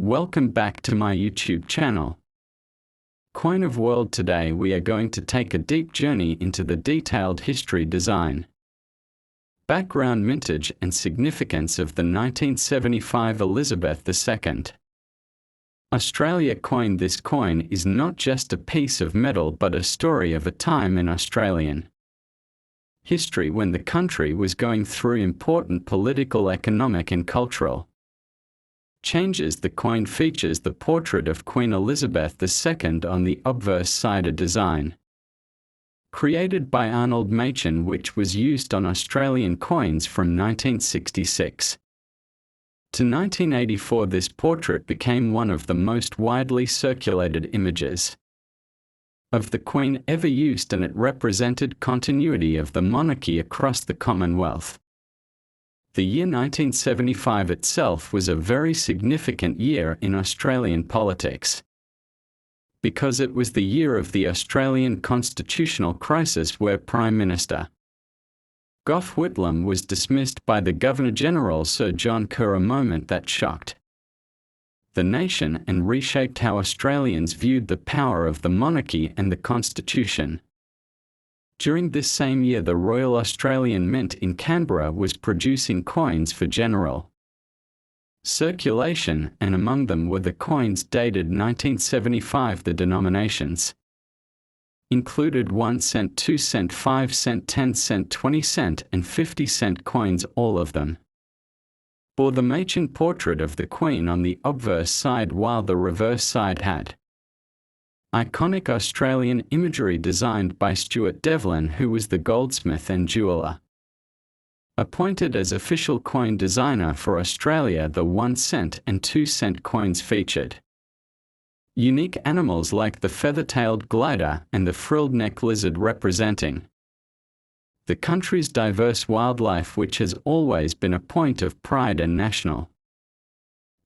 Welcome back to my YouTube channel. Coin of World. Today we are going to take a deep journey into the detailed history, design, background, mintage and significance of the 1975 Elizabeth II Australia coin. This coin is not just a piece of metal but a story of a time in Australian history when the country was going through important political, economic and cultural changes. The coin features the portrait of Queen Elizabeth II on the obverse side, a design created by Arnold Machen which was used on Australian coins from 1966 to 1984. This portrait became one of the most widely circulated images of the Queen ever used, and it represented continuity of the monarchy across the Commonwealth. The year 1975 itself was a very significant year in Australian politics, because it was the year of the Australian constitutional crisis where Prime Minister Gough Whitlam was dismissed by the Governor-General Sir John Kerr, a moment that shocked the nation and reshaped how Australians viewed the power of the monarchy and the Constitution. During this same year, the Royal Australian Mint in Canberra was producing coins for general circulation, and among them were the coins dated 1975. The denominations included 1 cent, 2 cent, 5 cent, 10 cent, 20 cent and 50 cent coins. All of them bore the Machen portrait of the Queen on the obverse side, while the reverse side had iconic Australian imagery designed by Stuart Devlin, who was the goldsmith and jeweller appointed as official coin designer for Australia. The 1 cent and 2 cent coins featured unique animals like the feather-tailed glider and the frilled neck lizard, representing the country's diverse wildlife, which has always been a point of pride and national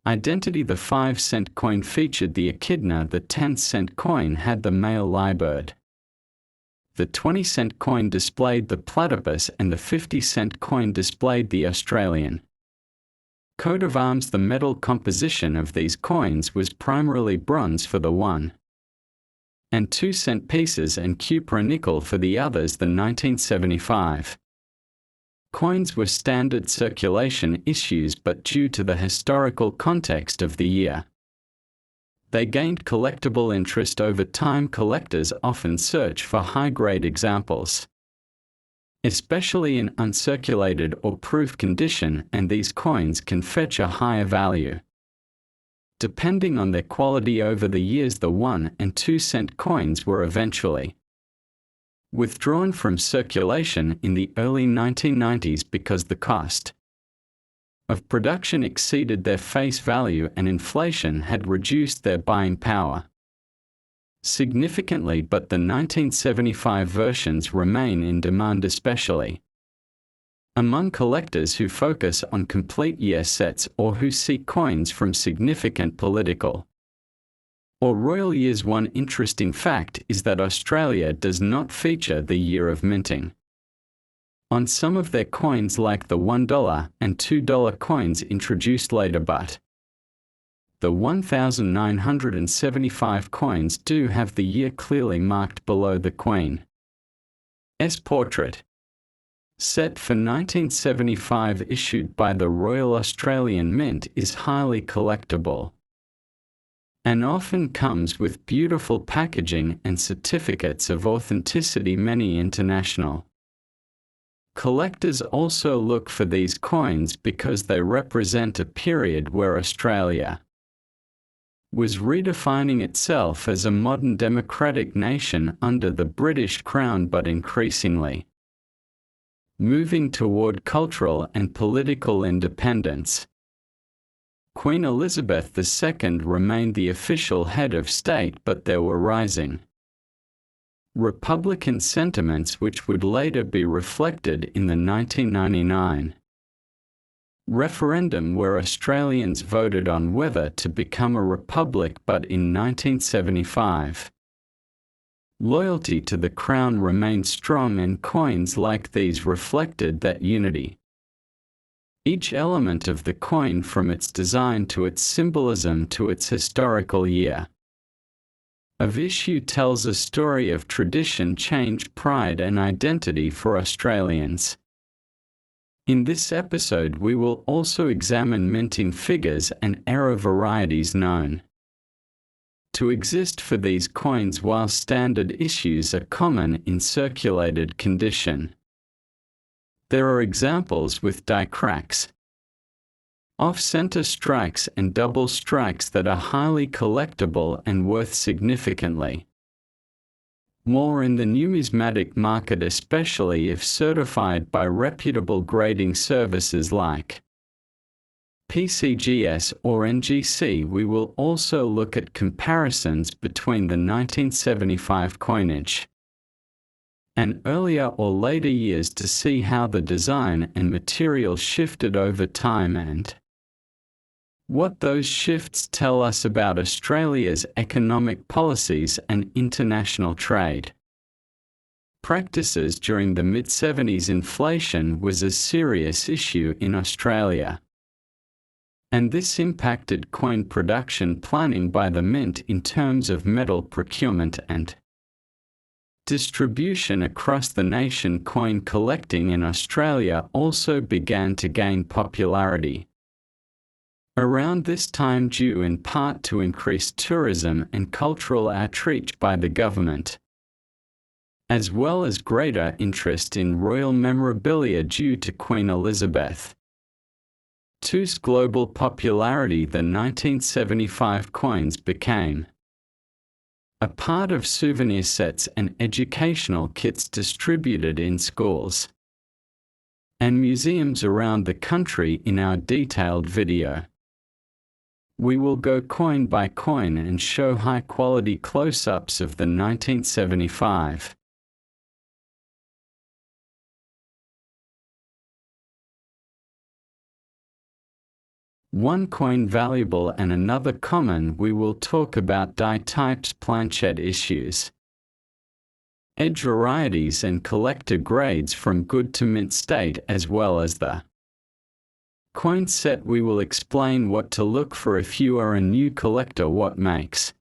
identity. The 5 cent coin featured the echidna, the 10 cent coin had the male lyrebird, the 20 cent coin displayed the platypus, and the 50 cent coin displayed the Australian coat of arms. The metal composition of these coins was primarily bronze for the 1 and 2 cent pieces and cupra nickel for the others. The 1975 coins were standard circulation issues, but due to the historical context of the year, they gained collectible interest over time. Collectors often search for high-grade examples, especially in uncirculated or proof condition, and these coins can fetch a higher value depending on their quality. Over the years, the 1 and 2 cent coins were eventually withdrawn from circulation in the early 1990s because the cost of production exceeded their face value and inflation had reduced their buying power significantly, but the 1975 versions remain in demand, especially among collectors who focus on complete year sets or who seek coins from significant political or royal years. One interesting fact is that Australia does not feature the year of minting on some of their coins, like the $1 and $2 coins introduced later, but the 1975 coins do have the year clearly marked below the Queen's portrait. Set for 1975 issued by the Royal Australian Mint is highly collectible and often comes with beautiful packaging and certificates of authenticity. Many international collectors also look for these coins because they represent a period where Australia was redefining itself as a modern democratic nation under the British Crown, but increasingly moving toward cultural and political independence. Queen Elizabeth II remained the official head of state, but there were rising Republican sentiments which would later be reflected in the 1999 referendum, where Australians voted on whether to become a republic. But in 1975, loyalty to the Crown remained strong, and coins like these reflected that unity. Each element of the coin, from its design to its symbolism to its historical year of issue, tells a story of tradition, change, pride and identity for Australians. In this episode we will also examine minting figures and era varieties known to exist for these coins, while standard issues are common in circulated condition. There are examples with die cracks, off-center strikes and double strikes that are highly collectible and worth significantly more in the numismatic market, especially if certified by reputable grading services like PCGS or NGC. We will also look at comparisons between the 1975 coinage and earlier or later years to see how the design and material shifted over time and what those shifts tell us about Australia's economic policies and international trade practices. During the mid-70s, inflation was a serious issue in Australia, and this impacted coin production planning by the Mint in terms of metal procurement and distribution across the nation. Coin collecting in Australia also began to gain popularity around this time, due in part to increased tourism and cultural outreach by the government, as well as greater interest in royal memorabilia due to Queen Elizabeth II's global popularity. The 1975 coins became a part of souvenir sets and educational kits distributed in schools and museums around the country. In our detailed video, we will go coin by coin and show high-quality close-ups of the 1975. One coin valuable and another common. We will talk about die types, planchette issues, edge varieties and collector grades from good to mint state, as well as the coin set. We will explain what to look for if you are a new collector, what makes